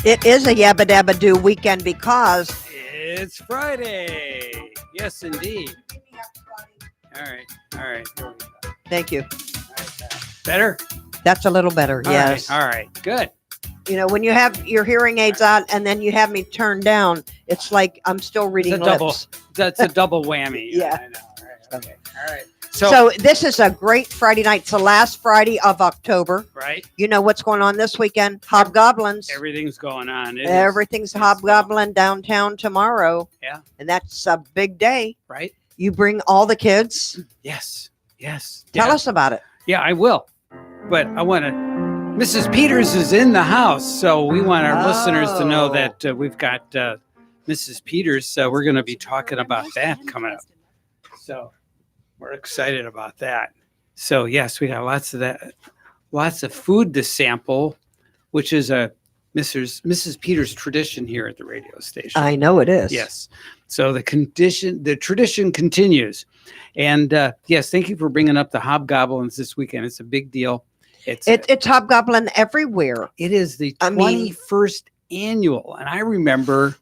It is a Yabba Dabba Doo weekend because It's Friday. Yes, indeed. All right. Here we go. thank you. All right, better? That's a little better. All Yes. right. All right. Good. You know, when you have your hearing aids on and then you have me turned down, it's like I'm still reading It's a double. lips. That's a double whammy. Yeah. I know. All right. Okay. All right. So this is a great Friday night. It's the last Friday of October. Right. You know what's going on this weekend? Hobgoblins. Everything's going on. Everything's hobgoblin downtown tomorrow. Yeah. And that's a big day. Right. You bring all the kids. Yes. Tell us about it. Yeah, I will. But I want to. Mrs. Peters is in the house, so we want our listeners to know that we've got Mrs. Peters. So we're going to be talking about that coming up. So we're excited about that. So yes, we got lots of that, lots of food to sample, which is a Mrs. Peters tradition here at the radio station. I know it is. Yes. So the tradition continues. And yes, thank you for bringing up the hobgoblins this weekend. It's a big deal. It's hobgoblin everywhere. It is the 21st annual. And I remember,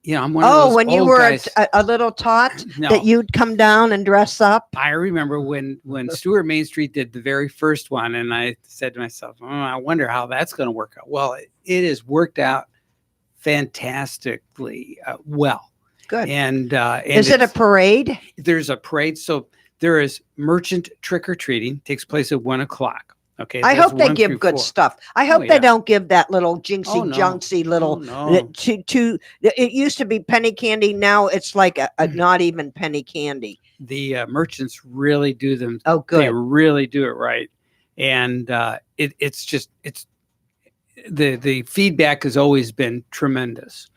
I'm one of those when you old were guys. a little tot No. that you'd come down and dress up. I remember when Stewart Main Street did the very first one, and I said to myself, I wonder how that's going to work out. Well, it has worked out fantastically well. Good. And is it a parade? There's a parade. So there is merchant trick-or-treating. Takes place at 1:00. Okay. I that's hope they 1 give through good 4. stuff. I hope yeah. they don't give that little jinxy Oh, no. junksy little. Oh, no. It used to be penny candy. Now it's like a not even penny candy. The merchants really do them. Oh, good. They really do it right. And it's the feedback has always been tremendous.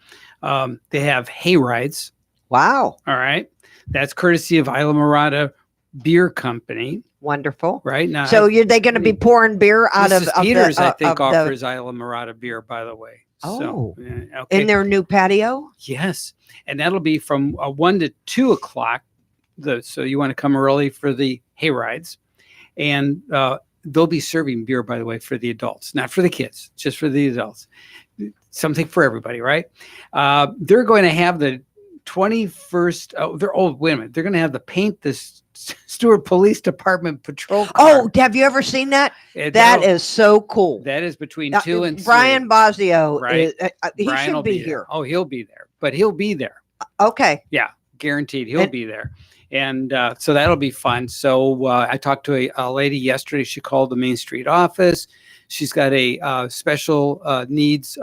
They have hay rides. Wow. All right. That's courtesy of Isla Morada Beer Company. Wonderful. Right now. So are they going to be pouring beer out Mrs. of Peters, the, I think, of the- offers Isla Morada beer, by the way. Oh. Okay. in their new patio? Yes. And that'll be from 1 to 2 o'clock. So you want to come early for the hay rides. And they'll be serving beer, by the way, for the adults, not for the kids, just for the adults. Something for everybody, right? They're going to have the 21st. Wait a minute. They're going to have the paint this Stewart Police Department patrol car. Oh, have you ever seen that? That is so cool. That is between 2 and 3. Brian Bosio, Right. He Brian should will be there. here. Oh, he'll be there, but he'll be there. Okay. Yeah, guaranteed. He'll be there. And so that'll be fun. So I talked to a lady yesterday. She called the Main Street office. She's got a special needs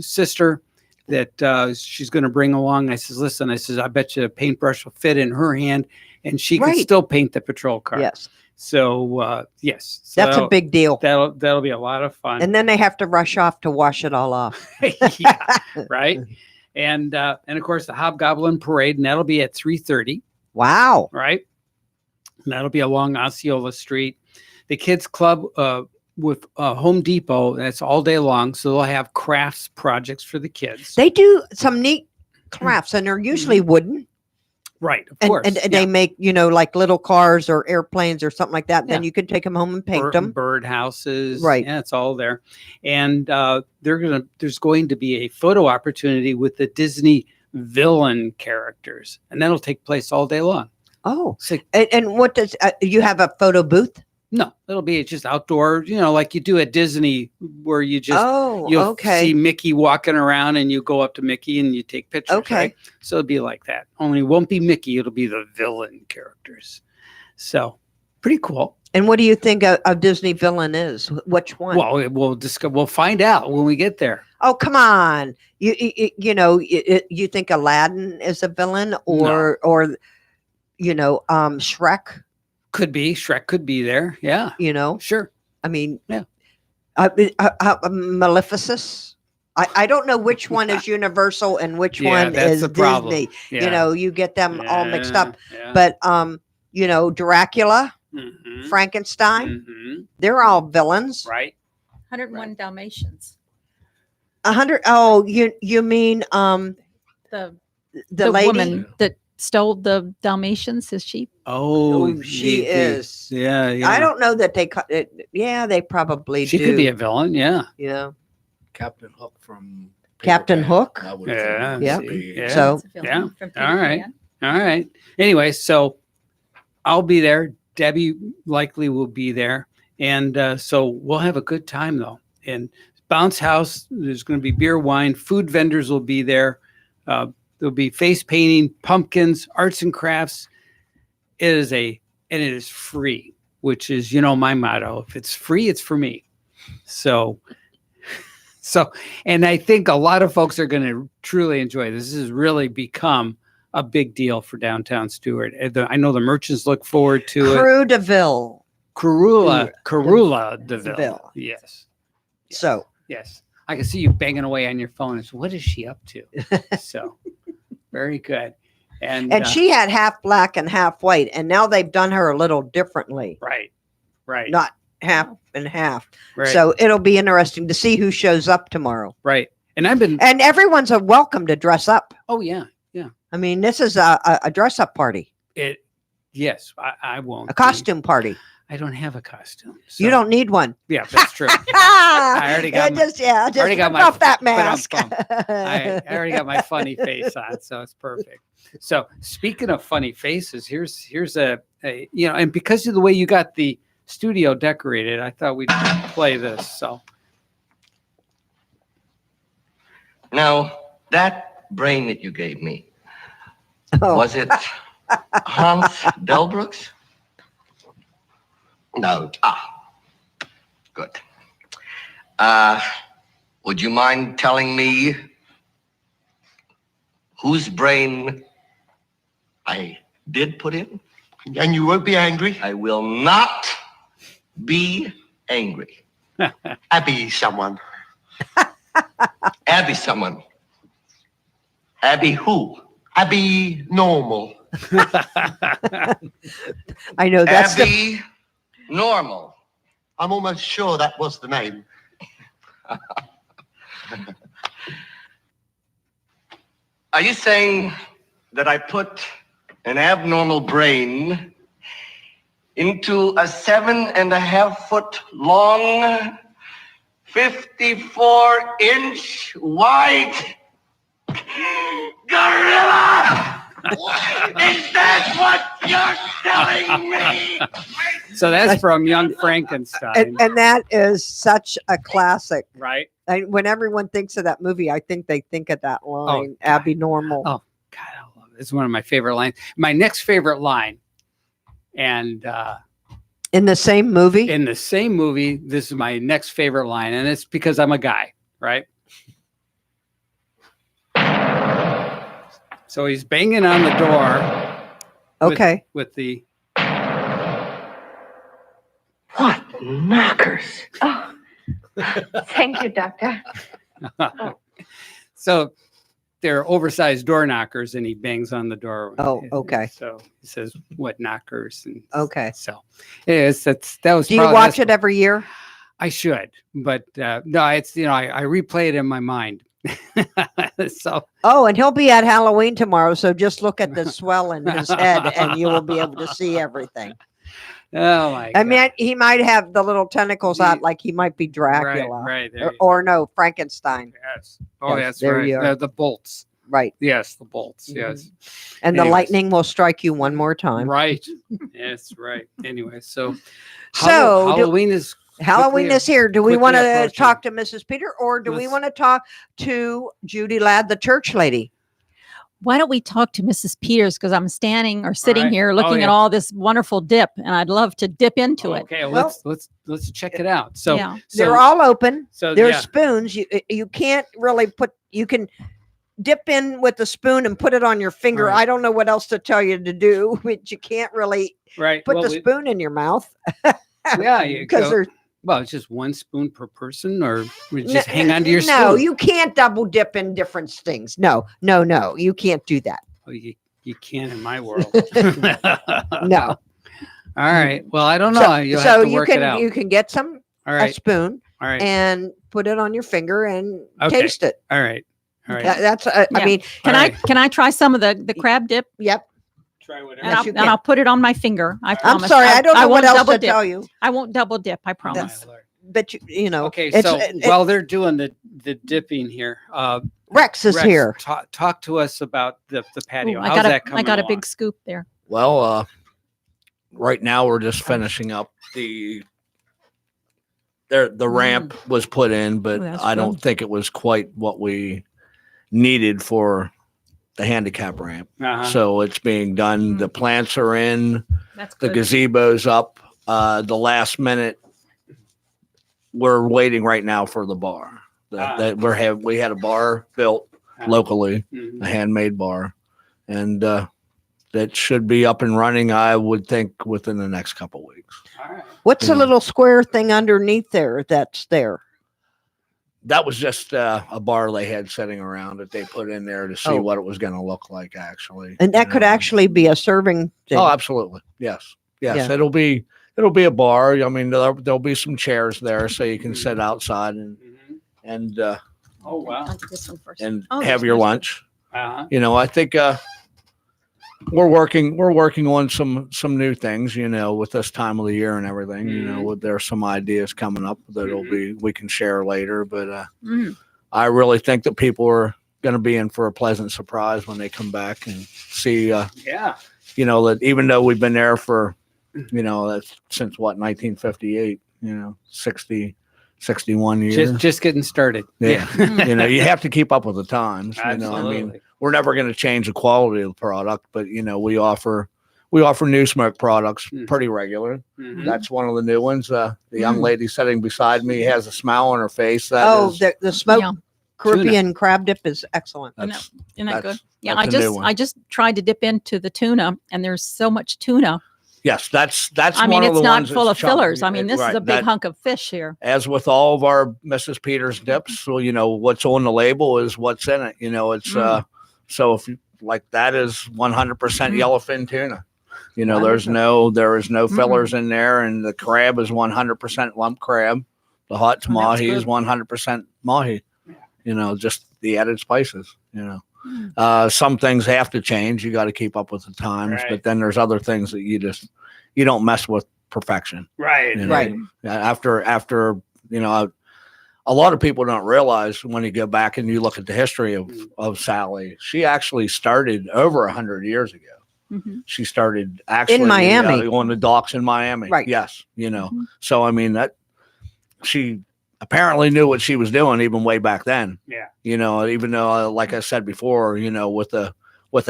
sister that she's going to bring along. I says, listen, I bet you a paintbrush will fit in her hand and she can still paint the patrol car. Yes. So, yes. So that's a big deal. That'll be a lot of fun. And then they have to rush off to wash it all off. Yeah, right. And of course, the Hobgoblin Parade, and that'll be at 3:30. Wow. Right. And that'll be along Osceola Street. The Kids Club with Home Depot, that's all day long. So they'll have crafts projects for the kids. They do some neat crafts, and they're usually wooden. Right, of course. And they make, like little cars or airplanes or something like that. Then you can take them home and paint them. Bird houses. Right. Yeah, it's all there. And there's going to be a photo opportunity with the Disney villain characters. And that'll take place all day long. Oh. So, and what does you have a photo booth? No, it'll be just outdoor, like you do at Disney, where you just you'll see Mickey walking around and you go up to Mickey and you take pictures. Okay. Right? So it'll be like that. Only it won't be Mickey, it'll be the villain characters. So pretty cool. And what do you think a Disney villain is? Which one? Well, we'll find out when we get there. Oh, come on. You think Aladdin is a villain or Shrek? Could be. Shrek could be there. Yeah. Sure. I mean, yeah. Maleficent. I don't know which one is Universal and which one is Disney. Yeah. You get them all mixed up. Yeah. But Dracula, Mm-hmm. Frankenstein, Mm-hmm. they're all villains. Right. 101 Dalmatians. 100. Oh, you mean The lady? woman that stole the Dalmatians, his sheep. Oh, she is. Yeah. I don't know that they cut it. Yeah, they probably She do. could be a villain. Yeah. Yeah. Captain Hook from Captain Hook. Yeah. Yeah. Yeah. So- It's a film Yeah. from Peter All right. Pan. All right. Anyway, so I'll be there. Debbie likely will be there. And so we'll have a good time though. And Bounce House, there's going to be beer, wine, food vendors will be there. There'll be face painting, pumpkins, arts and crafts. And it is free, which is, my motto. If it's free, it's for me. So, and I think a lot of folks are going to truly enjoy this. This has really become a big deal for downtown Stewart. I know the merchants look forward to it. Crew DeVille. Carula DeVille. DeVille. Yes. So Yes. I can see you banging away on your phone. What is she up to? So, very good. and she had half black and half white, and now they've done her a little differently. Right. Not half and half. Right. So it'll be interesting to see who shows up tomorrow. Right. And I've been. And everyone's a welcome to dress up. Oh yeah. I mean, this is a dress up party, Yes. I won't. a costume party. I don't have a costume. So. You don't need one. Yeah, that's true. I already got just already got rip my- off that but I'm mask. I already got my funny face on, so it's perfect. So speaking of funny faces, here's a and because of the way you got the studio decorated, I thought we'd play this. So Now, that brain that you gave me, Oh. was it Hans Delbrooks? No. Good. Would you mind telling me whose brain I did put in? And you won't be angry? I will not be angry. Abby someone. Abby someone. Abby who? Abby normal. I know that's the Abby Normal. I'm almost sure that was the name. Are you saying that I put an abnormal brain into a 7.5-foot long, 54-inch wide gorilla? Is that what you're telling me? so that's from Young Frankenstein, and that is such a classic. right? When everyone thinks of that movie, I think they think of that line, God. Abby Normal. Oh, God, I love it. It's one of my favorite lines. My next favorite line, and In the same movie? in the same movie, this is my next favorite line, and it's because I'm a guy, right? So he's banging on the door Okay. with the What knockers? Oh, thank you, Doctor. so they're oversized door knockers, and he bangs on the door. Oh, okay. So he says, "What knockers?" And Okay. so that was. Do you probably- watch that's- it every year? I should, but no, it's I replay it in my mind. So Oh, and he'll be at Halloween tomorrow. So just look at the swell in his head and you will be able to see everything. oh my! I God. mean, he might have the little tentacles out like he might be Dracula. Right there. Or no, Frankenstein. Yes. Oh, Yes, that's there right. you are. The bolts. Right. Yes, the bolts. Mhm. Yes. And the Anyways. lightning will strike you one more time. Right. Yes. Right. Anyway, so So, do- Halloween is Halloween quickly- is here. Do we quickly want to approaching. talk to Mrs. Peter or do we Let's- want to talk to Judy Ladd, the church lady? Why don't we talk to Mrs. Peters? Because I'm standing or sitting right. here Oh, looking at yeah. all this wonderful dip, and I'd love to dip into it. Okay. Well- Let's check it out. So Yeah. They're all open. so There's yeah. spoons. You can't really you can dip in with the spoon and put it on your finger. Right. I don't know what else to tell you to do, but you can't really Right. put well, the spoon in your mouth. Yeah, you because go- there's Well, it's just one spoon per person, or we just hang on to your spoon. No, you can't double dip in different things. No, you can't do that. Oh, you can in my world. No. All right. Well, I don't know. You'll have to work it out. you can get some All a right. spoon All right. and put it on your finger and Okay. taste it. All right. All right. That's Yeah. I mean, Can All I right. can I try some of the crab dip? yep. Try whatever. And, Yes, I'll, you and can. I'll put it on my finger. I I'm promise. sorry, I don't know what won't else double to dip. tell you. I won't double dip. I Oh, my promise. Lord. But you know, Okay. it's, So while they're doing the dipping here. Rex is Rex, here. Talk to us about the patio. Ooh, How's that coming I got a along? big scoop there. Well, right now we're just finishing up the ramp was put in, but Ooh, that's I don't good. think it was quite what we needed for the handicap ramp. Uh-huh. So it's being done. Mm. The plants are in, That's the good. gazebo's up. The last minute, we're waiting right now for the bar. We had a bar built locally, Mhm. a handmade bar, and that should be up and running, I would think, within the next couple of weeks. All right. What's the Yeah. little square thing underneath there that's there? That was just a bar they had sitting around that they put in there to see Oh. what it was going to look like, actually. And that You could know. actually be a serving thing. Oh, absolutely. Yes. Yes. Yeah. It'll be a bar. I mean, there'll be some chairs there so you can sit outside Mhm. and Oh wow. I'll do this one first. and Oh, have there's your nice lunch. Uh-huh. You know, I think we're working on some new things, you know, with this time of the year and everything. You know, there's some ideas coming up that'll be we can share later. But Mm. I really think that people are going to be in for a pleasant surprise when they come back and see. Yeah. You know, that even though we've been there for, you know, that's since what 1958. You know, 61 years. Just getting started. Yeah. You know, you have to keep up with the times. You know, I mean, Absolutely. we're never going to change the quality of the product, but you know, we offer new smoke products pretty regular. Mhm. That's one of the new ones. The young lady sitting beside me has a smile on her face. That Oh, is- the smoked Yeah. Caribbean crab dip is excellent. that's Isn't that good? that's- Yeah, that's a new one. I just tried to dip into the tuna, and there's so much tuna. yes, that's I one mean, of it's the not ones full that's of fillers. I chunky. mean, this is Right, a big that- hunk of fish here. As with all of our Mrs. Peters dips, so you know what's on the label is what's in it. You know, it's so if you like that is 100% yellowfin tuna. You know, there is no fillers in there, and the crab is 100% lump crab. The hot Oh, that's mahi is good. 100% mahi. You know, just the added spices. You know, some things have to change. You got to keep up with the times, Right. but then there's other things that you don't mess with perfection. Right. You know? Right. After you know, a lot of people don't realize when you go back and you look at the history of Sally, she actually started over 100 years ago. Mhm. She started actually Miami. on the docks in Miami. Right. Yes. You know, Mhm. so I mean that she apparently knew what she was doing even way back then. Yeah. You know, even though, like I said before, you know, with a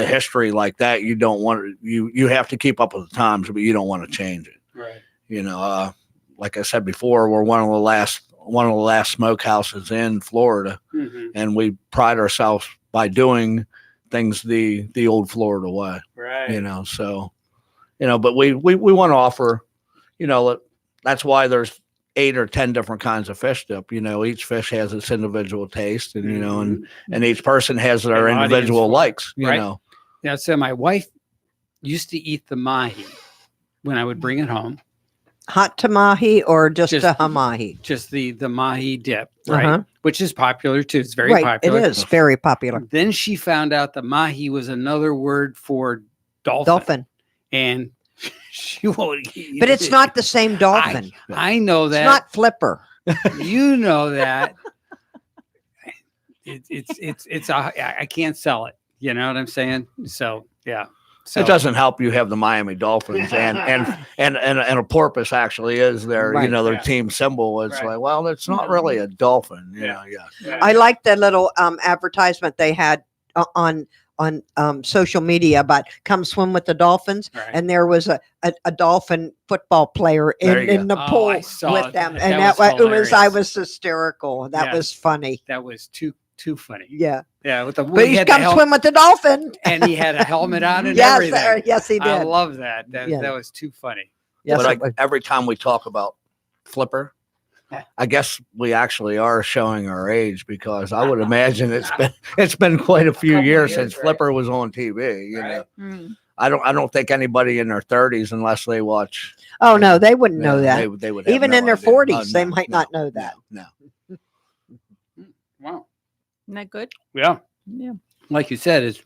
history like that, you don't want you have to keep up with the times, but you don't want to change it. Right. You know, like I said before, we're one of the last smokehouses in Florida, Mhm. and we pride ourselves by doing things the old Florida way. Right. You know, so you know, but we want to offer, you know, that's why there's 8 or 10 different kinds of fish dip. You know, each fish has its individual taste, and you know, and each person has their An audience individual for it, likes. You right? know, Yeah. So my wife used to eat the mahi when I would bring it home. Hot tamahi or just Just- a hamahi? Just the mahi dip, right? Uh-huh. Which is popular too. It's very Right. popular. It is very popular. Then she found out the mahi was another word for dolphin. Dolphin. And she won't eat But it's it. not the same dolphin. I know It's that. not flipper. You know that. It's I can't sell it. You know what I'm saying? So yeah. So it doesn't help you have the Miami Dolphins and a porpoise actually is their Right. you know their Yeah. team symbol. It's Right. like, well, it's not really a dolphin. You Yeah. know, yeah. Yeah. I like the little advertisement they had on social media about come swim with the dolphins, Right. and there was a dolphin football player There you in the go. pool I saw with them, that. and That that was was I hilarious. was hysterical. That Yeah. was funny. That was too funny. Yeah, Yeah, with the but he he's had the come swim with the dolphin. and he had a helmet on and Yes, everything. yes, he I did. love that. That Yeah. that was too funny. Yes, But it was. every time we talk about Flipper, I guess we actually are showing our age because I would imagine it's been quite a few Couple years years, since right. Flipper was on TV. You know, Right. I don't think anybody in their 30s, unless they watch. Oh no, they wouldn't know that. They would have Even no in their idea. 40s, they No, might no, not know that. No. Wow. Isn't that good? Yeah. Yeah. Like you said,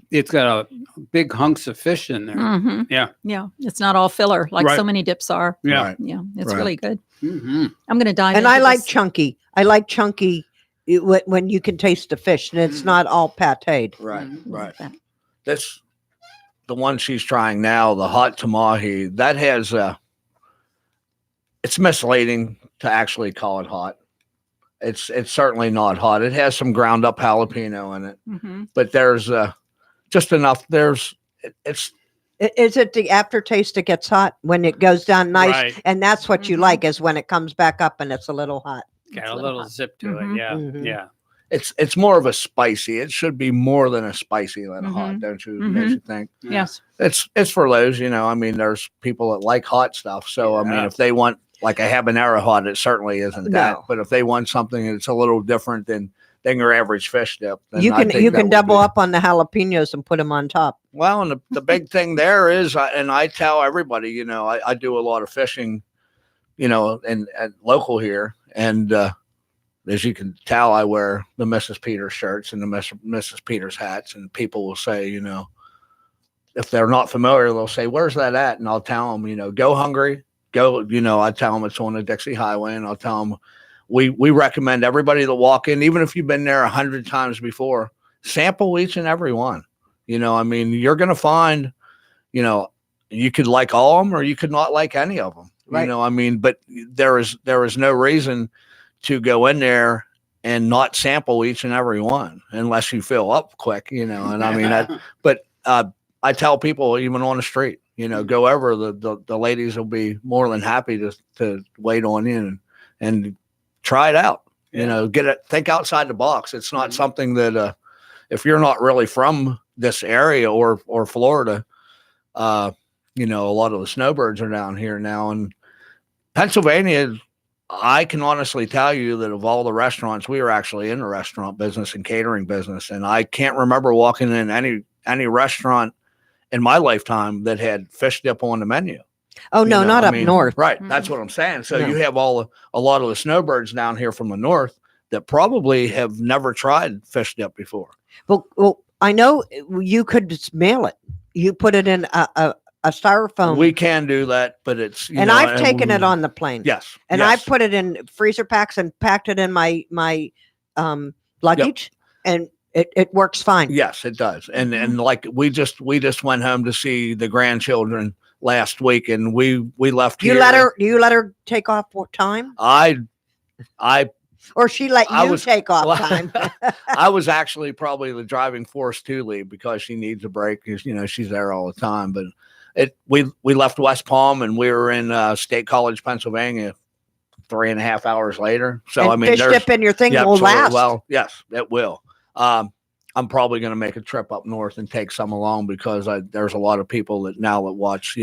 it's got a big hunks of fish in there. Mm-hmm. Yeah. Yeah. It's not all filler like Right. so many dips are. Yeah. Right. Yeah. It's Right. really good. Mm-hmm. I'm going to dive And into I like this. chunky. I like chunky when you can taste the fish and it's not all pateed. Right, Mm, right. that. This, the one she's trying now, the hot tamahi, that has it's misleading to actually call it hot. It's certainly not hot. It has some ground up jalapeno in it, Mhm. but there's just enough. It's Is it the aftertaste that gets hot when it goes down nice? Right. And that's what you Mhm. like, is when it comes back up and it's a little hot. Got It's a a little hot. zip to Mhm. it. Yeah. Mhm. Yeah. it's more of a spicy. It should be more than a spicy than a hot, Mhm. don't you? Mhm. Don't you think? Yes. It's for those, I mean, there's people that like hot stuff. So I mean, Yeah. if they want like a habanero hot, it certainly isn't that. No. But if they want something that's a little different than your average fish dip, then You I can think you that can would double be- up on the jalapenos and put them on top. Well, and the big thing there is, and I tell everybody, I do a lot of fishing, and local here, and as you can tell, I wear the Mrs. Peters shirts and the Mrs. Peters hats, and people will say, if they're not familiar, they'll say, "Where's that at?" And I'll tell them, go hungry, go. I tell them it's on the Dixie Highway, and I'll tell them we recommend everybody that walk in, even if you've been there 100 times before, sample each and every one. I mean, you're going to find, you could like all of them or you could not like any of them. Right. I mean, but there is no reason to go in there and not sample each and every one unless you fill up quick, and I mean, but I tell people even on the street, go over, the ladies will be more than happy to wait on you and try it out, get it, think outside the box. It's not something that, if you're not really from this area or Florida, a lot of the snowbirds are down here now. And Pennsylvania, I can honestly tell you that of all the restaurants, we are actually in the restaurant business and catering business. And I can't remember walking in any restaurant in my lifetime that had fish dip on the menu. Oh no, not up north. Right. That's what I'm saying. So No. you have a lot of the snowbirds down here from the north that probably have never tried fish dip before. Well, I know you could just mail it. You put it in a styrofoam. We can do that, but it's and I've taken it on the plane. Yes, And yes. I put it in freezer packs and packed it in my luggage, and it works fine. Yes, it does. And like we just went home to see the grandchildren last week, and we left You here. let her take off time, I or she let I you was- take off well, time? I was actually probably the driving force to leave because she needs a break because she's there all the time. But we left West Palm and we were in State College, Pennsylvania 3.5 hours later. So And I mean, fish dip in your thing will so, last. well, yes, it will. I'm probably going to make a trip up north and take some along because there's a lot of people that watch,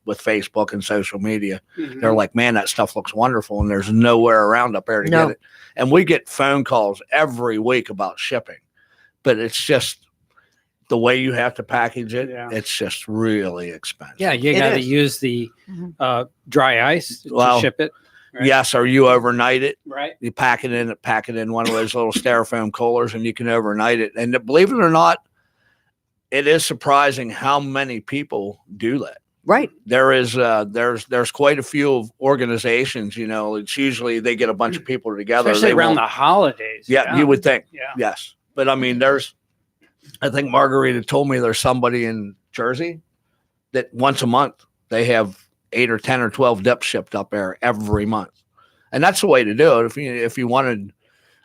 with Facebook and social media. They're like, man, that stuff looks wonderful. And there's nowhere around up there to No. get it. And we get phone calls every week about shipping, but it's just the way you have to package it. Yeah. It's just really expensive. Yeah, you It got to is. use the Mhm. dry ice Well, to ship it. Right. Yes. Or you overnight it. Right. You pack it in one of those little styrofoam coolers and you can overnight it. And believe it or not, it is surprising how many people do that. Right. There is there's quite a few of organizations, it's usually they get a bunch of people together. Especially They around won't- the holidays. Yeah, you would think. Yeah. Yes. But I mean, I think Margarita told me there's somebody in Jersey that once a month they have 8 or 10 or 12 dips shipped up there every month. And that's the way to do it. If you wanted,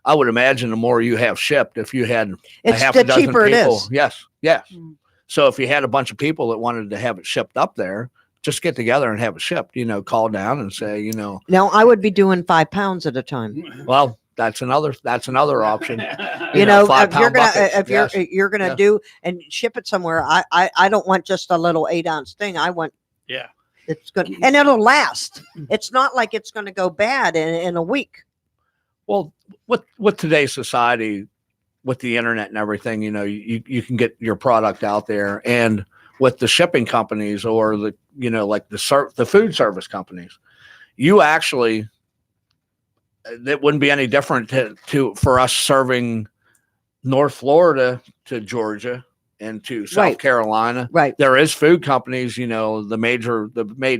I would imagine the more you have shipped, if you had It's half the a dozen cheaper it people. is. Yes. Yes. Mm. So if you had a bunch of people that wanted to have it shipped up there, just get together and have it shipped, call down and say, Now I would be doing 5 pounds at a time. well, that's another option. You know, 5 if you're pound gonna buckets. Yes. you're gonna Yes. do and ship it somewhere, I don't want just a little 8-ounce thing. I want Yeah. it's good and it'll last. It's not like it's going to go bad in a week. Well, with today's society, with the internet and everything, you can get your product out there, and with the shipping companies or the like the food service companies, you actually it wouldn't be any different for us serving North Florida to Georgia and to South Right. Carolina. Right. There is food companies, the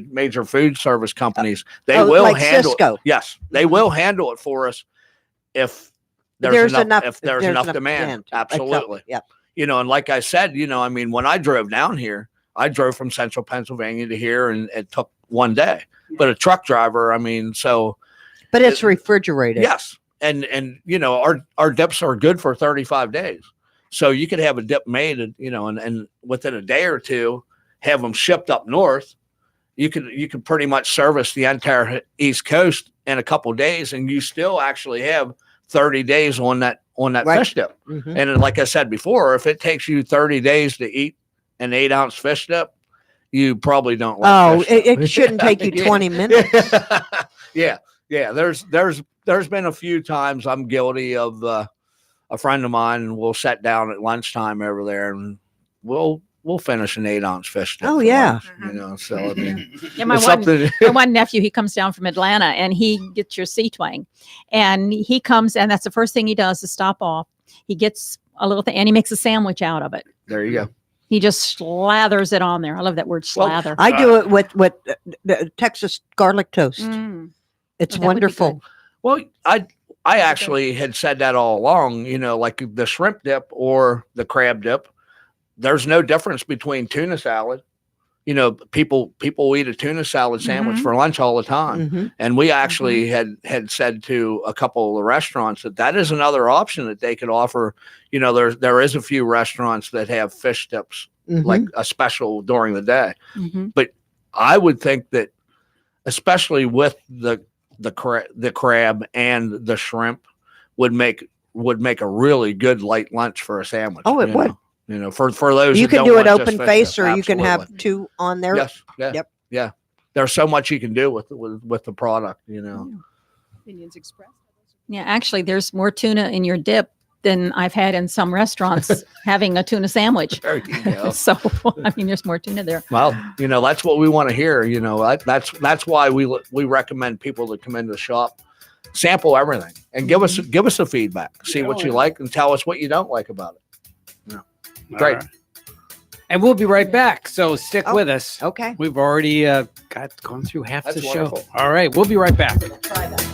major food service companies. They Oh, will like handle Cisco. Yes, they will handle it for us if There's enough- if there's enough demand. Absolutely. Yep. And like I said, I mean, when I drove down here, I drove from central Pennsylvania to here and it took one day. But a truck driver, I mean, so But it's refrigerated. yes. And our dips are good for 35 days. So you could have a dip made, and within a day or two, have them shipped up north. You could pretty much service the entire East Coast in a couple of days, and you still actually have 30 days on that Right. fish dip. Mhm. And like I said before, if it takes you 30 days to eat an 8-ounce fish dip, you probably don't like Oh, fish dip. it shouldn't take you 20 minutes. Yeah. There's been a few times I'm guilty of a friend of mine, and we'll sit down at lunchtime over there and we'll finish an 8-ounce fish dip. Oh, for yeah. lunch, so I mean, Yeah, my it's one, something. my one nephew, he comes down from Atlanta and he gets your sea twang, and he comes, and that's the first thing he does is stop off. He gets a little thing and he makes a sandwich out of it. There you go. He just slathers it on there. I love that word, Well, slather. I do it with the Texas garlic toast. Mm. It's That would be wonderful. good. Well, I actually had said that all along, like the shrimp dip or the crab dip. There's no difference between tuna salad. People eat a tuna salad sandwich Mhm. for lunch all the time. Mhm. And we actually had said to a couple of the restaurants that is another option that they could offer. There is a few restaurants that have fish dips, Mhm. like a special during the day. Mhm. I would think that, especially with the crab and the shrimp, would make a really good light lunch for a sandwich. Oh, it would. For those You that can don't do it want just open fish face, dip. or you can have Absolutely. 2 on there. Yes. Yeah. Yep. Yeah. There's so much you can do with the product. Yeah, actually, there's more tuna in your dip than I've had in some restaurants having a tuna sandwich. There you go. So, I mean, there's more tuna there. Well, that's what we want to hear. That's why we recommend people to come into the shop, sample everything, and give us a feedback. See what you like, and tell us what you don't like about it. Great. All right. And we'll be right back. So stick Oh, with us. Okay. We've already gone through half That's the show. wonderful. All right. We'll be right back. Try that.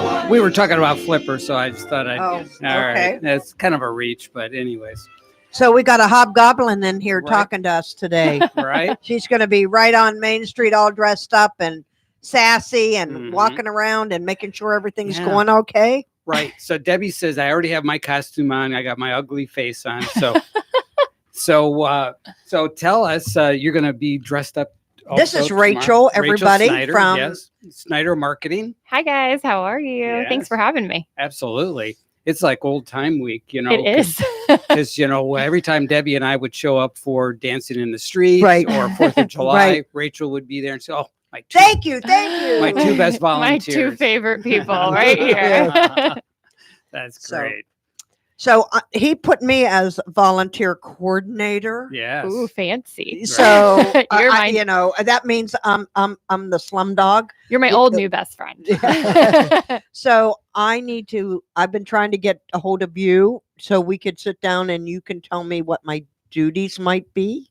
Well, we were talking about Flipper, so I just thought I'd. Oh, All okay. right. That's kind of a reach, but anyways. So we got a hobgoblin in here Right. talking to us today. Right? She's going to be right on Main Street, all dressed up and sassy and Mhm. walking around and making sure everything's Yeah. going okay. Right. So Debbie says, I already have my costume on. I got my ugly face on. So, so tell us, you're going to be dressed up. This also is tomorrow. Rachel, everybody, Snyder, from- yes, Snyder Marketing. Hi, guys. How are you? Thanks Yes. for having me. Absolutely. It's like old time week, It is. Because, every time Debbie and I would show up for Dancing in the Streets Right. or 4th of July, Right. Rachel would be there and say, oh, my Thank you. my two best My two volunteers. favorite people right here. That's So, great. So he put me as volunteer coordinator. Yes. Ooh, fancy. So You're I- my that means I'm the slum dog. you're my old new best friend. So I've been trying to get a hold of you so we could sit down and you can tell me what my duties might be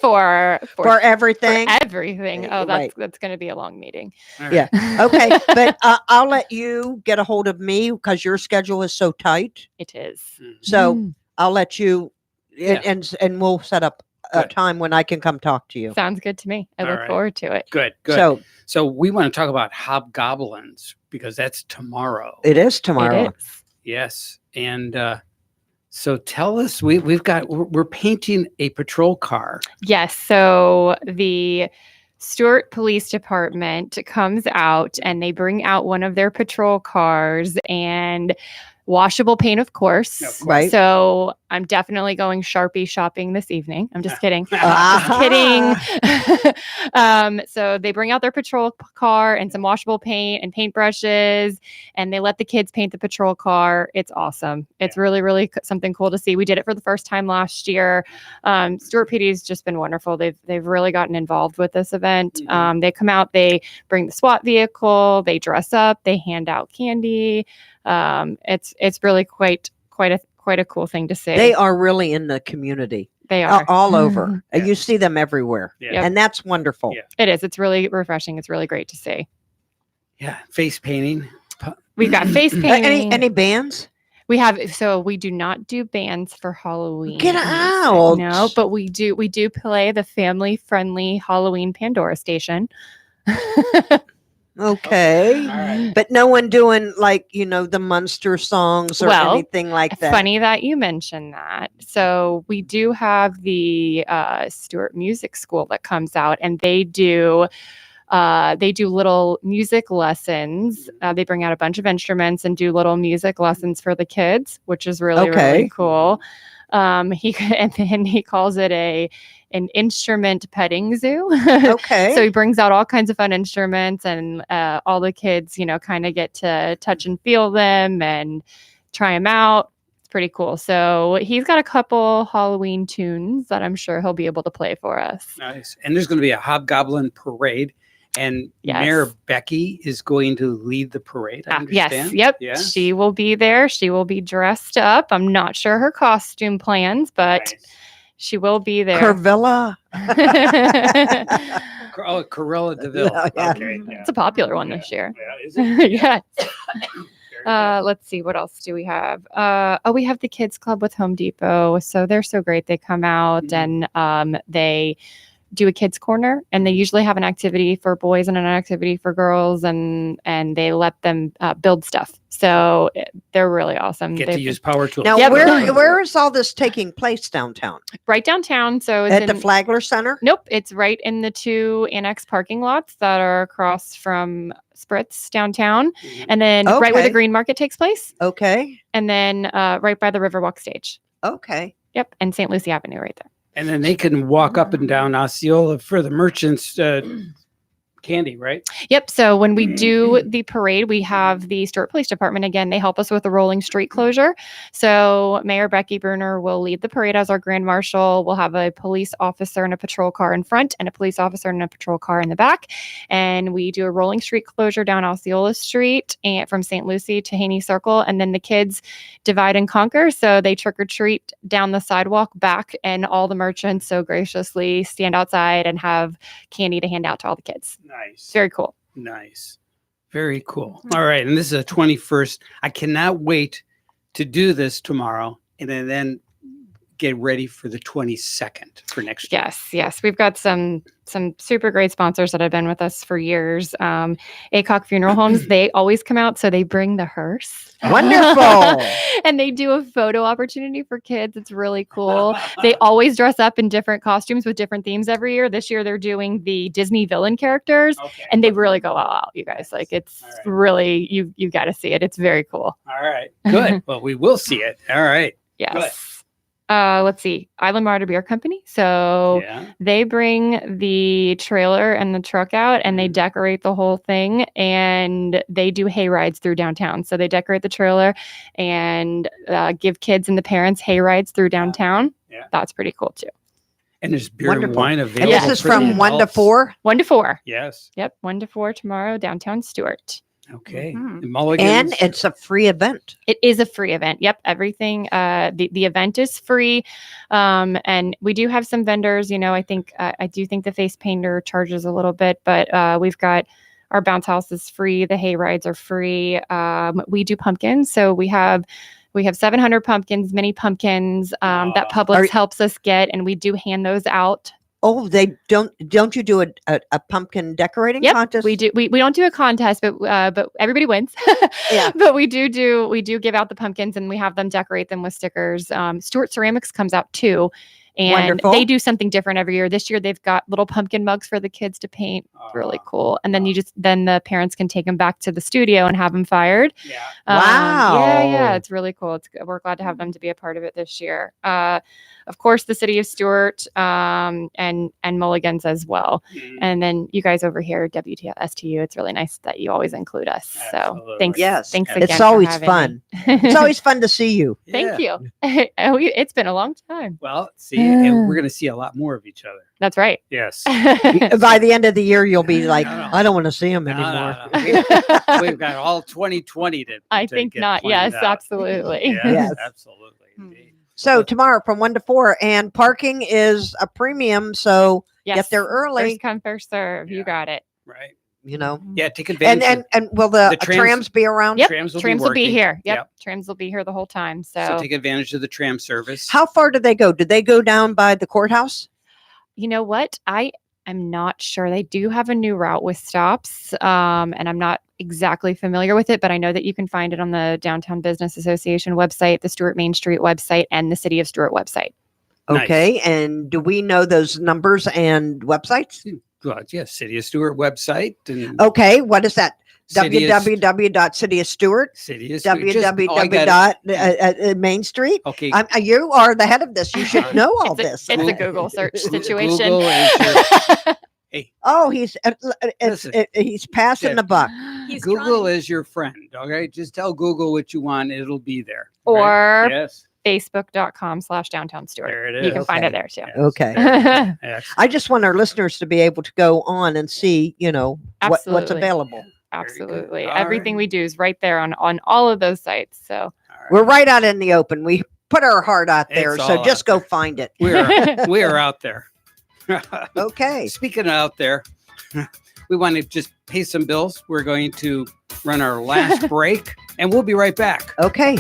for for everything. everything. Oh, that's going to be a long meeting. All right. Yeah. Okay, but I'll let you get a hold of me because your schedule is so tight. It is. So I'll let you, Yeah. and we'll set up a Good. time when I can come talk to you. Sounds good to me. I All look right. forward to it. Good. Good. So So we want to talk about hobgoblins because that's tomorrow. it is tomorrow. It is. Yes. And so tell us, we're painting a patrol car. Yes. So the Stewart Police Department comes out and they bring out one of their patrol cars and washable paint, of course. Of course. Right. So I'm definitely going Sharpie shopping this evening. I'm just kidding. Ah. Just kidding. So they bring out their patrol car and some washable paint and paintbrushes, and they let the kids paint the patrol car. It's awesome. It's really, really something cool to see. We did it for the first time last year. Stuart PD's just been wonderful. They've really gotten involved with this event. Mhm. They come out, they bring the SWAT vehicle, they dress up, they hand out candy. It's really quite a cool thing to see. They are really in the community. They are. All over. Yeah. You see them everywhere. Yeah. And that's wonderful. Yeah. It is. It's really refreshing. It's really great to see. Yeah. Face painting. We've got face painting. Any bands? We have. So we do not do bands for Halloween. Get out. No, but we do play the family friendly Halloween Pandora station. Okay. All right. But no one doing the Munster songs or Well, anything like that. Funny that you mentioned that. So we do have the Stewart Music School that comes out, and they do little music lessons. They bring out a bunch of instruments and do little music lessons for the kids, which is really really cool. And then he calls it an instrument petting zoo. Okay. So he brings out all kinds of fun instruments, and all the kids, kind of get to touch and feel them and try them out. It's pretty cool. So he's got a couple Halloween tunes that I'm sure he'll be able to play for us. Nice. And there's going to be a hobgoblin parade. And Yes. Mayor Becky is going to lead the parade. I Yes. understand. Yep. Yeah. She will be there. She will be dressed up. I'm not sure her costume plans, but Nice. she will be there. Curvilla. Oh, Corella DeVille. Yeah. Okay. Yeah. It's a popular one this year. Yeah, is it? Yes. Very good. Let's see, what else do we have? We have the Kids Club with Home Depot. So they're so great. They come out and they do a kids corner, and they usually have an activity for boys and an activity for girls, and they let them build stuff. So they're really awesome. Get to use power tools. Now, Yep. where is all this taking place downtown? right downtown. So it's At the in- Flagler Center? Nope, it's right in the two annex parking lots that are across from Spritz downtown, Mhm. and then right where the Okay. Green Market takes place, Okay. and then right by the Riverwalk stage. Okay. Yep, and St. Lucie Avenue right there. And then they can walk up and down Osceola for the merchants candy, right? Yep. So when we do the parade, we have the Stewart Police Department. Again, they help us with the rolling street closure. So Mayor Becky Bruner will lead the parade as our grand marshal. We'll have a police officer and a patrol car in front, and a police officer and a patrol car in the back. And we do a rolling street closure down Osceola Street and from St. Lucie to Haney Circle. And then the kids divide and conquer. So they trick or treat down the sidewalk back, and all the merchants so graciously stand outside and have candy to hand out to all the kids. Nice. It's very cool. Nice. Very cool. All right. And this is the 21st. I cannot wait to do this tomorrow and then get ready for the 22nd for next year. Yes. We've got some super great sponsors that have been with us for years. ACOC Funeral Homes, they always come out, so they bring the hearse. Wonderful. And they do a photo opportunity for kids. It's really cool. They always dress up in different costumes with different themes every year. This year they're doing the Disney villain characters, Okay. and they really go all out, you guys. Like, it's All right. really, you got to see it. It's very cool. All right. Good. Well, we will see it. All right. Yes. Let's see. Island Marta Beer Company. So Yeah. they bring the trailer and the truck out and they decorate the whole thing, and they do hay rides through downtown. So they decorate the trailer and give kids and the parents hay rides through downtown. Yeah. That's pretty cool too. And there's beer Wonderful. and wine And available. this is for the from 1 to adults. 4. 1 to 4. Yes. Yep. 1 to 4 tomorrow, downtown Stewart. Okay. Mhm. The Mulligans. And it's a free event. It is a free event. Yep. Everything. The event is free. And we do have some vendors, I think, I do think the face painter charges a little bit, but we've got our bounce house is free. The hay rides are free. We do pumpkins. So we have 700 pumpkins, mini pumpkins, that Publix helps us get, and we do hand those out. Oh, they don't you do a pumpkin decorating Yep, contest? we do. We don't do a contest, but everybody wins. Yeah. But we do give out the pumpkins, and we have them decorate them with stickers. Stewart Ceramics comes out too, and Wonderful. they do something different every year. This year they've got little pumpkin mugs for the kids to paint. Really cool. And then then the parents can take them back to the studio and have them fired. Yeah. Wow. Yeah, it's really cool. We're glad to have them to be a part of it this year. Of course, the city of Stewart, and Mulligans as well. Mhm. And then you guys over here, WTSTU, it's really nice that you always include us. So Absolutely. thanks. Yes. Thanks It's again. It's for always having fun. me. It's always fun to see you. Thank Yeah. you. It's been a long time. Well, see, and we're going to see a lot more of each other. That's right. Yes. By the end of the year, you'll be like, No. I don't want to see him No, anymore. no. We've got all 2020 to I to think get not. planned Yes, out. absolutely. Yes, Yes. absolutely. Indeed. So tomorrow from 1 to 4, and parking is a premium. So Yes. get there early. First come, first serve. Yeah. You got it. Right. You know, Yeah, take advantage. and will the, the trams- trams be around? Yep. Trams will Trams be will be working. here. Yep. Yep. Trams will be here the whole time. So take advantage of the tram service. How far do they go? Do they go down by the courthouse? You know what? I'm not sure. They do have a new route with stops, and I'm not exactly familiar with it, but I know that you can find it on the Downtown Business Association website, the Stewart Main Street website, and the City of Stewart website. Nice. Okay. And do we know those numbers and websites? Well, yes, City of Stewart website and Okay. What is that? City of- www.cityofstewart. City of Stewart. Just- oh, I www. got it. dot Main Street. Okay. You are the head of this. You should know all It's this. a Google search situation. Google is Oh, he's Listen. he's passing the buck. He's Google trying. is your friend. Okay, just tell Google what you want; it'll be there. Or right? Yes, Facebook.com/Downtown Stewart. there it is. You can find Okay. it there too. Yes, Okay. there it is. Excellent. I just want our listeners to be able to go on and see, what's Absolutely. available. Absolutely. All Everything right. we do is right there on all of those sites. So All right. We're right out in the open. We put our heart out there, It's so all just out go there. find it. we are out there. Okay. Speaking of out there, we want to just pay some bills. We're going to run our last break, and we'll be right back. Okay.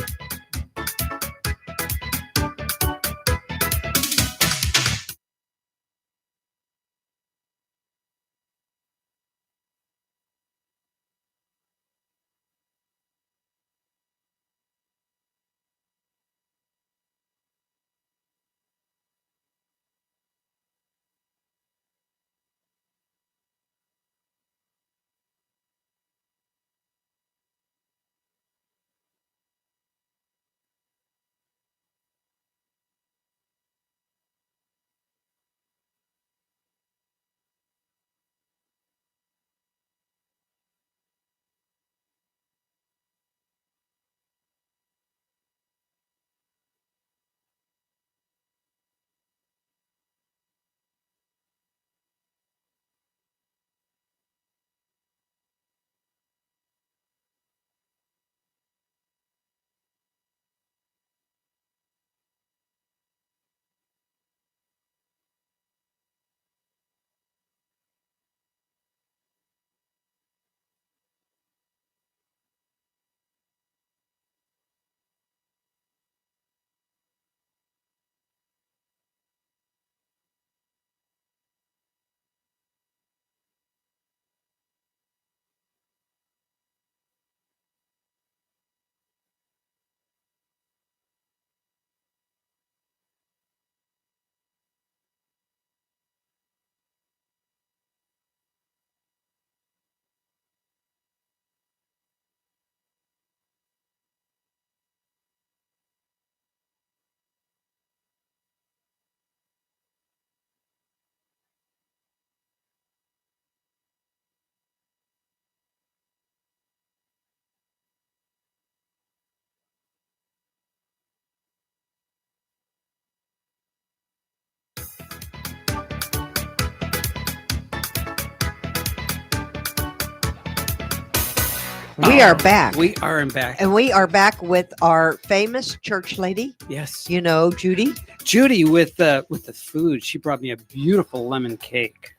We are back. We are back. And we are back with our famous church lady, Yes. you know, Judy. Judy with the food. She brought me a beautiful lemon cake.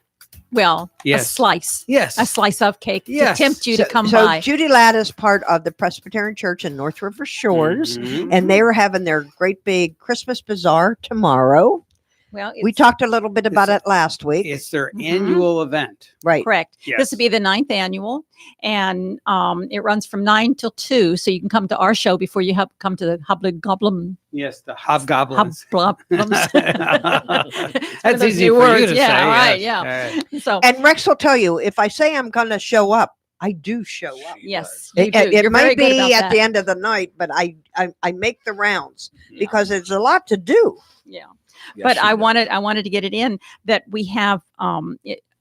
Well, Yes. a slice. Yes. A slice of cake Yes. to tempt you to come so by. Judy Ladd is part of the Presbyterian Church in North River Shores, Mhm. and they are having their great big Christmas bazaar tomorrow. Well, We it's talked a little bit about It's- it last week. It's their Mhm. annual event. Right. correct. Yes. This will be the 9th annual, and it runs from 9 till 2. So you can come to our show before you come to the Hobgoblin. Yes, the hobgoblins. Hobgoblins. That's those easy new for you words. to Yeah, say. right, yes. yeah. All right. So And Rex will tell you, if I say I'm going to show up, I do show up. yes, you It, do. it You're might very good be about at that. the end of the night, but I make the rounds Yeah. because it's a lot to do. Yeah. Yes, But she I does. wanted to get it in that we have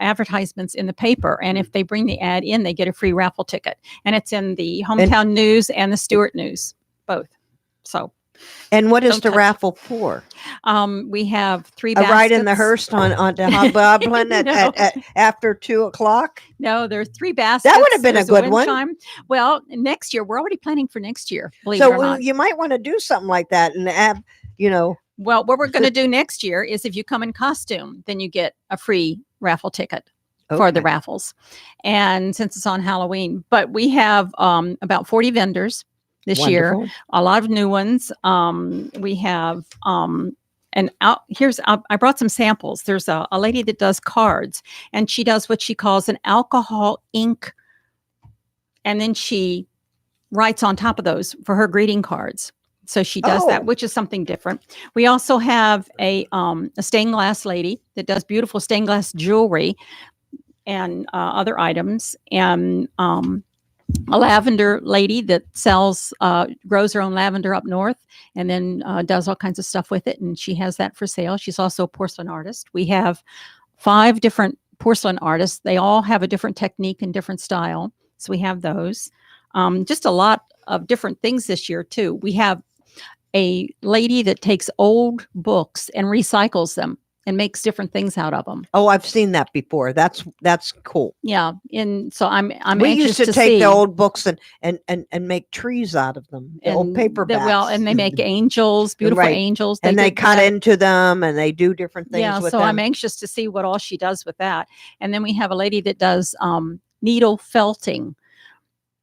advertisements in the paper, and if they bring the ad in, they get a free raffle ticket, and it's in the Hometown News and the Stewart News, both. So And what is Don't the touch- raffle for? we have 3 A baskets. ride in the hearse on the Hobgoblin No. at after 2:00. No, there are 3 baskets. would have been a There's good wind one. chime. Well, next year we're already planning for next year. Believe it or So not. you might want to do something like that and have, you know, Well, what we're going to do next year is if you come in costume, then you get a free raffle ticket for the okay. raffles. And since it's on Halloween, but we have about 40 vendors this year, Wonderful. a lot of new ones. We have I brought some samples. There's a lady that does cards, and she does what she calls an alcohol ink, and then she writes on top of those for her greeting cards. So she does Oh. that, which is something different. We also have a stained glass lady that does beautiful stained glass jewelry and other items, and a lavender lady that grows her own lavender up north, and then does all kinds of stuff with it, and she has that for sale. She's also a porcelain artist. We have 5 different porcelain artists. They all have a different technique and different style, so we have those. Just a lot of different things this year too. We have a lady that takes old books and recycles them and makes different things out of them. Oh, I've seen that before. That's cool. Yeah, and so I'm We anxious used to take see. the old books and make trees out of them. The old paperbacks. and they make angels, beautiful Right. angels. and they did cut that. into them and they do different things Yeah, with so them. I'm anxious to see what all she does with that. And then we have a lady that does needle felting,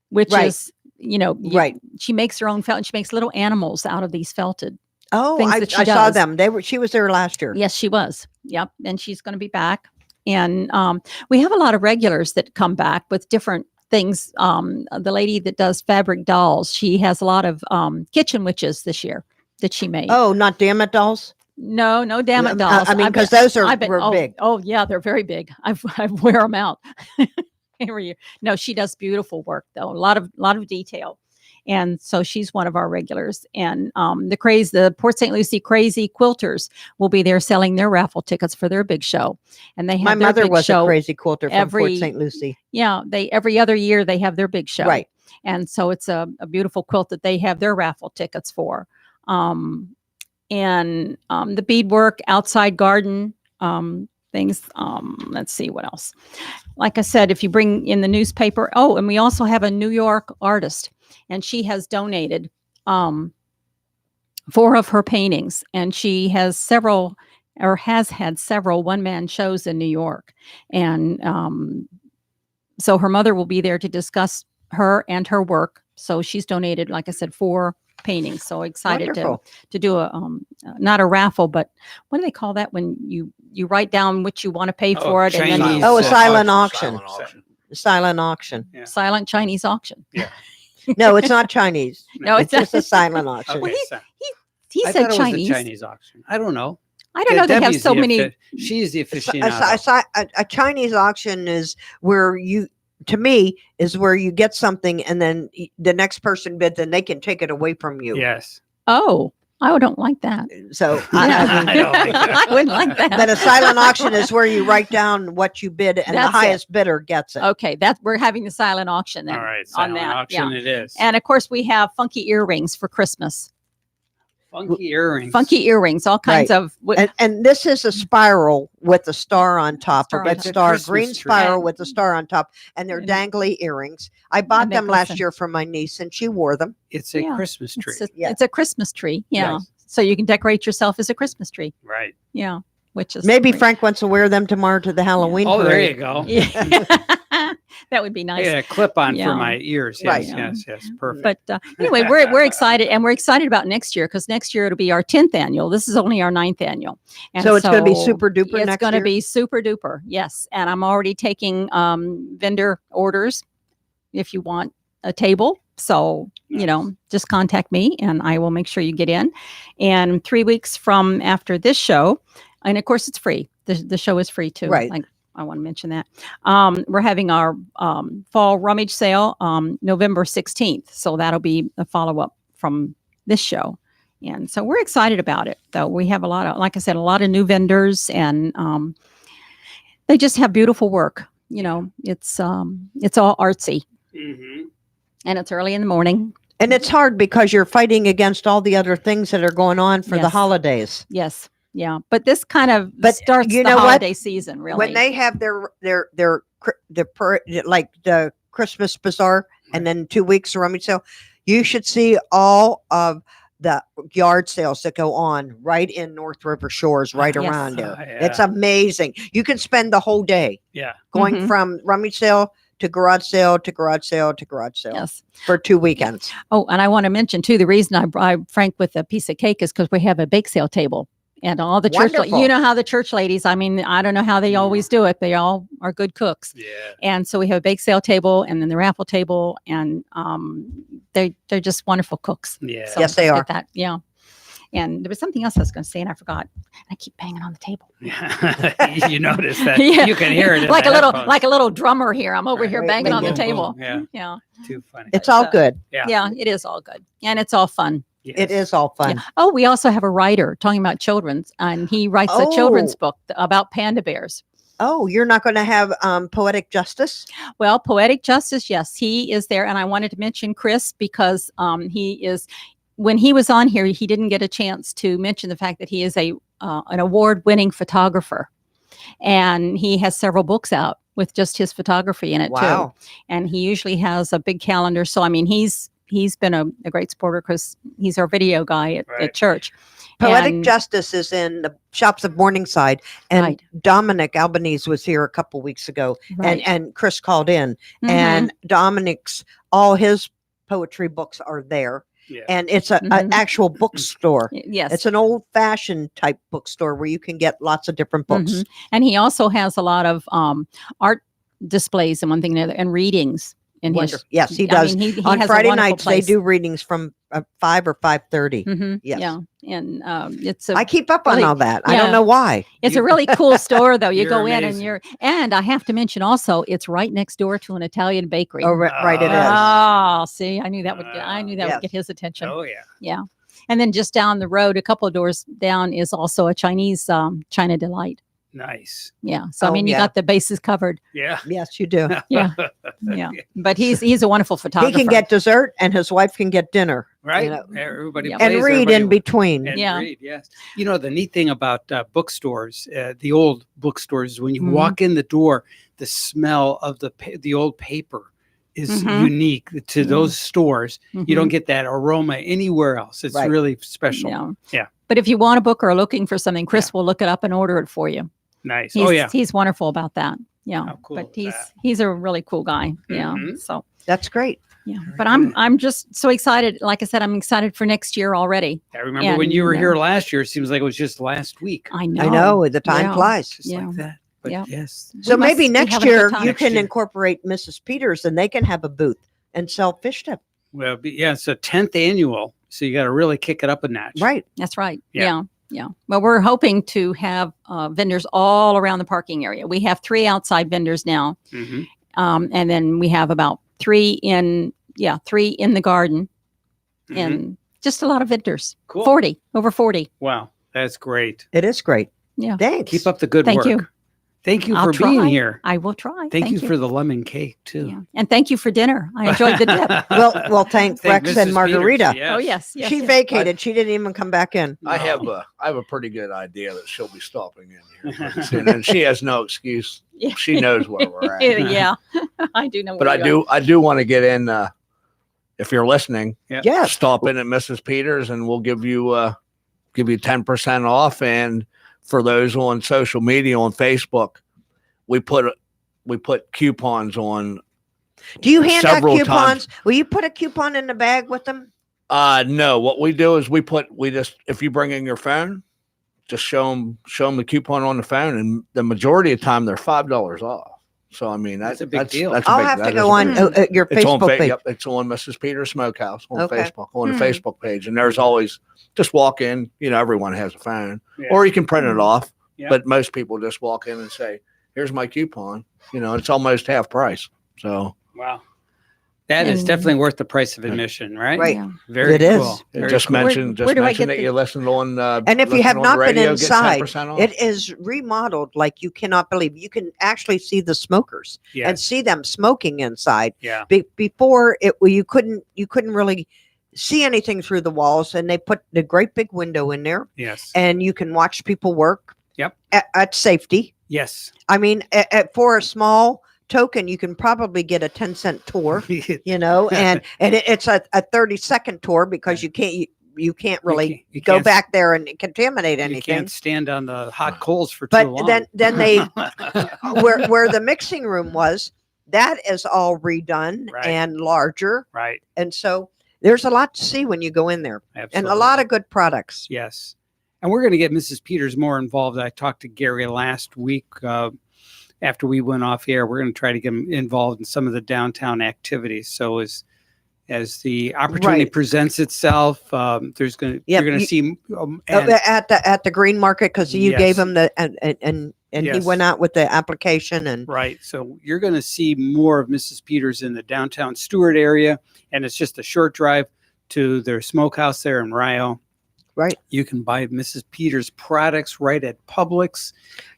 which Right. is Right. She makes her own felt, and she makes little animals out of these felted. Oh, things I that she saw does. them. She was there last year. Yes, she was. Yep, and she's going to be back. And we have a lot of regulars that come back with different things. The lady that does fabric dolls, she has a lot of kitchen witches this year that she made. Oh, not damn it dolls. No, damn it I dolls. mean, I've because been- those I've been- were oh, big. Oh yeah, they're very big. I wear them out every year. No, she does beautiful work though. A lot of detail, and so she's one of our regulars. And the Port St. Lucie Crazy Quilters will be there selling their raffle tickets for their big show, and they have My their mother big was show. a crazy quilter from Port every- St. Lucie. Yeah, every other year they have their big show, Right. and so it's a beautiful quilt that they have their raffle tickets for. And the beadwork, outside garden things. Let's see what else. Like I said, if you bring in the newspaper. Oh, and we also have a New York artist, and she has donated 4 of her paintings, and she has had several one-man shows in New York. And so her mother will be there to discuss her and her work. So she's donated, like I said, 4 paintings. So excited Wonderful. to do a not a raffle, but what do they call that when you write down what you want to pay for it, and then Chinese, you, Oh, a silent auction. auction. Silent auction. Silent auction. Yeah. silent Chinese auction. No, it's not Chinese. No, It's just a silent auction. Okay, Well, so He I said thought it Chinese. was a Chinese auction. I don't know. I don't know. They have Debbie's so the many. She's the A, aficionado. a Chinese auction is where to me, is where you get something and then the next person bids and they can take it away from you. Yes. Oh, I don't like that. So, I don't like that. I wouldn't like that. but a silent auction is where you write down what you bid and That's the it. highest bidder gets it. Okay, we're having the silent auction then. All right. on Silent that, auction it is. And of course, we have funky earrings for Christmas. Funky earrings. funky earrings, all kinds Right. of. And this is a spiral with a star on top, Star a on red top. It's a star, Christmas green tree. spiral And- with a star on top, and they're and- dangly earrings. I bought them necklace last and- year for my niece, and she wore them. It's a Yeah. Christmas tree. Yeah. It's a Christmas tree. Yeah. Yes. So you can decorate yourself as a Christmas tree. Right. Yeah. Which is Maybe great. Frank wants to wear them tomorrow to the Halloween Oh, there parade. you go. Yeah. That would be I nice. got a clip on Yeah. for my ears. Yes, Right. yes, perfect. But anyway, we're excited, and we're excited about next year because next year it'll be our 10th annual. This is only our 9th annual, and So it's going to be super duper It's next going to year? be super duper, yes. And I'm already taking vendor orders if you want a table. So just contact me, and I will make sure you get in. And 3 weeks from after this show, and of course it's free. The show is free too. Right. Like, I want to mention that. We're having our fall rummage sale November 16th. So that'll be a follow-up from this show. And so we're excited about it, though. We have like I said, a lot of new vendors, and they just have beautiful work. It's all artsy, Mm-hmm. and it's early in the morning. And it's hard because you're fighting against all the other things that are going on for the Yes. holidays. Yes. Yeah. But this kind of But starts you the know what? holiday season, really. When they have like the Christmas bazaar and then 2 weeks of rummage sale, you should see all of the yard sales that go on right in North River Shores, right Yes. around there. Yeah. It's amazing. You can spend the whole day Yeah. going Mhm. from rummage sale to garage sale to garage sale to garage sale Yes. for 2 weekends. Oh, and I want to mention too, the reason I Frank with a piece of cake is because we have a bake sale table. And all the church, Wonderful. you know how the church ladies, I mean, I don't know how they always do it. They all are good cooks. Yeah. And so we have a bake sale table and then the raffle table, and they're just wonderful cooks. Yeah. So Yes, they get are. That, yeah. And there was something else I was going to say, and I forgot. I keep banging on the table. Yeah. You notice that. Yeah. You can hear it. In like the a little, headphones. like a little drummer here. I'm over here Right. banging on the Boom, boom, table. Yeah. Yeah, Too funny. It's all So- good. Yeah. yeah, it is all good, and it's all fun. Yes. It is all fun. Yeah. Oh, we also have a writer talking about children's, and he writes a children's Oh. book about panda bears. Oh, you're not going to have poetic justice? Well, Poetic Justice, yes, he is there. And I wanted to mention Chris because when he was on here, he didn't get a chance to mention the fact that he is an award-winning photographer. And he has several books out with just his photography in it Wow. too. And he usually has a big calendar. So, I mean, he's been a great supporter because he's our video guy at Right. church. Poetic And- Justice is in the shops of Morningside, and Right. Dominic Albanese was here a couple weeks ago, Right. and Chris called in, Mhm. and Dominic's all his poetry books are there, Yeah. and it's an Mhm. actual bookstore. Yes. It's an old-fashioned type bookstore where you can get lots of different books. Mhm. And he also has a lot of art displays and one thing and another, and readings in his. Wonderful. Yes, he I does. mean, he On has a Friday wonderful nights, place. they do readings from 5 or 5:30. Mhm. Yes. Yeah, and it's I keep up on really- all that. I yeah. don't know why. it's a really cool store though. You You're go in and amazing. and I have to mention also it's right next door to an Italian bakery. Oh, right, it is. Oh, see, I knew that would Yes. get his attention. Oh yeah. Yeah, and then just down the road, a couple of doors down, is also a Chinese China Delight. Nice. Yeah, so I Oh, mean, you yeah. got the bases covered. Yeah. Yes, you do. Yeah, yeah. But he's a wonderful He photographer. can get dessert, and his wife can get dinner. Right. You know, Everybody Yeah. plays, and read everybody in wins. between. And Yeah. read, yes. You know, the neat thing about bookstores, the old bookstores, when you Mhm. walk in the door, the smell of the old paper is Mhm. unique to Yeah. those stores. You Mhm. don't get that aroma anywhere else. It's Right. really special. Yeah. Yeah. But if you want a book or are looking for something, Chris will look it up and order it for you. Nice. He's, Oh, yeah. he's wonderful about that. Yeah. How cool but is that? he's a really cool guy. Yeah. Mhm. So That's great. yeah. Very But good. I'm just so excited. Like I said, I'm excited for next year already. I remember when you And, were here last year, it seems like it was just last week. I know. I know the time Yeah. flies. Just Yeah. like that. But Yeah. yes. So We must maybe be next having a good year time. you Next can year. incorporate Mrs. Peters, and they can have a booth and sell fish dip. Well, yeah, it's a 10th annual. So you got to really kick it up a notch. Right. That's right. Yeah. Yeah. Yeah. Well, we're hoping to have vendors all around the parking area. We have 3 outside vendors now. Hmm. And then we have about 3 in the garden, and just a lot of vendors. Cool. 40, over 40. Wow. That's great. It is great. Yeah. Thanks. Keep up the good Thank work. you. Thank you I'll for being try. here. I will try. Thank you for the lemon cake too. Yeah. And thank you for dinner. I enjoyed the dip. Well, thank Rex and Mrs. Margarita. Peters, Oh, yes. Yes. She yes. vacated. She didn't even come back in. I have a pretty good idea that she'll be stopping in here pretty soon, and she has no excuse. Yeah. She knows where we're at. Yeah. I do know. But I do want to get in. If you're listening, Yes. stop in at Mrs. Peters, and we'll give you 10% off. And for those on social media on Facebook, we put coupons on. Do you hand out several coupons? times. Will you put a coupon in the bag with them? No, what we do is if you bring in your phone, just show them the coupon on the phone, and the majority of the time they're $5 off. So I mean that's a big deal. I'll have to go on your It's on Facebook page. Yep, it's on Mrs. Peters Smokehouse on Okay. Facebook, on the Facebook page, and there's always just walk in. Everyone has a phone, Yeah. or you can print it off. Yeah. But most people just walk in and say, "Here's my coupon." It's almost half price. So Wow. That is And- definitely worth the price of admission, right? Right. Yeah. Very It is. cool. Very just cool. mention Where do I get that the- you listened on. And if you have listen on not the been radio, get inside, 10% off. it is remodeled like you cannot believe. You can actually see the smokers Yeah. and see them smoking inside. Yeah. Before you couldn't really see anything through the walls, and they put the great big window in there, Yes. and you can watch people work. Yep. At safety. Yes. I mean, for a small token, you can probably get a 10-cent tour. And it's a 30-second tour because you can't really you go can't- back there and contaminate You anything. can't stand on the hot coals for too But long. then they where the mixing room was, that is all redone Right. and larger, Right. and so there's a lot to see when you go in there, Absolutely. and a lot of good products. Yes. And we're going to get Mrs. Peters more involved. I talked to Gary last week after we went off air. We're going to try to get him involved in some of the downtown activities. So as the opportunity Right. presents itself, you're going to see At the green market, because you Yes. gave him the and he Yes. went out with the application, and right. So you're going to see more of Mrs. Peters in the downtown Stewart area, and it's just a short drive to their smokehouse there in Rio. right. You can buy Mrs. Peters products right at Publix.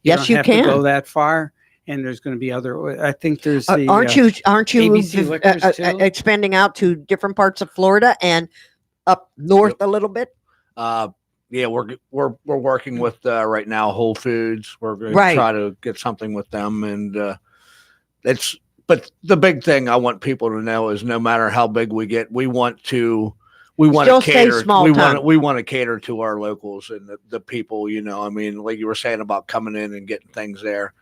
Yes, don't you have can. to go that far. And there's going to be other. I think there's the. Aren't you ABC Liquors, too? expanding out to different parts of Florida and up north a little bit? Yeah, we're working with right now Whole Foods. We're going Right. to try to get something with them, and but the big thing I want people to know is no matter how big we get, we want to Still stay cater. small town. We want to cater to our locals and the people. I mean, like you were saying about coming in and getting things there.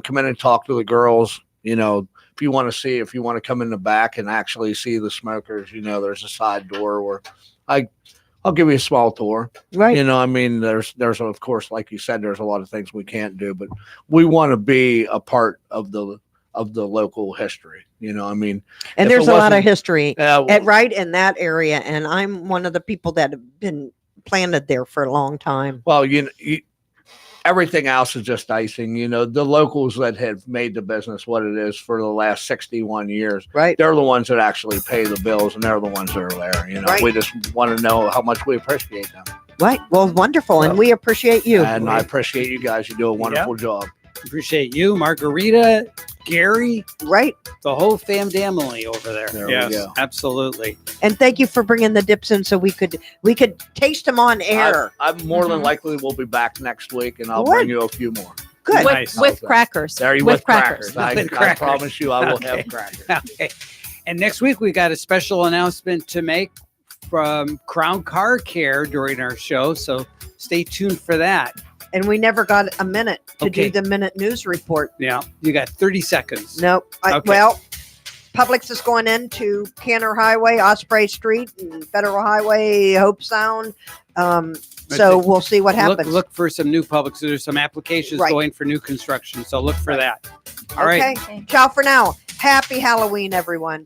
Come in and talk to the girls. If you want to come in the back and actually see the smokers, there's a side door where I'll give you a small tour. Right. I mean, there's of course, like you said, there's a lot of things we can't do, but we want to be a part of the local history. I mean, And if there's it a lot of wasn't- history well, right in that area, and I'm one of the people that have been planted there for a long time. well, everything else is just icing. The locals that have made the business what it is for the last 61 years, Right. they're the ones that actually pay the bills, and they're the ones that are there. Right. We just want to know how much we appreciate them, Right. Well, wonderful, and we appreciate you. and I appreciate you guys. You do a wonderful job. Appreciate you, Margarita, Gary, Right. the whole family over there. There we Yes, go. absolutely. And thank you for bringing the dips in so we could taste them on air. I'm more than likely will be back next week, and I'll bring you a few more. Good. Nice. With crackers. There you with crackers. crackers. With I crackers. promise you, I will Okay. have crackers. Okay. And next week we got a special announcement to make from Crown Car Care during our show, so stay tuned for that. And we never got a minute to Okay. do the minute news report. Yeah, you got 30 seconds. Nope. Okay. Well, Publix is going into Canner Highway, Osprey Street, and Federal Highway, Hope Sound. So we'll see what happens. Look for some new Publix. There's some applications Right. going for new construction, so look for that. All right. Okay. Ciao for now. Happy Halloween, everyone.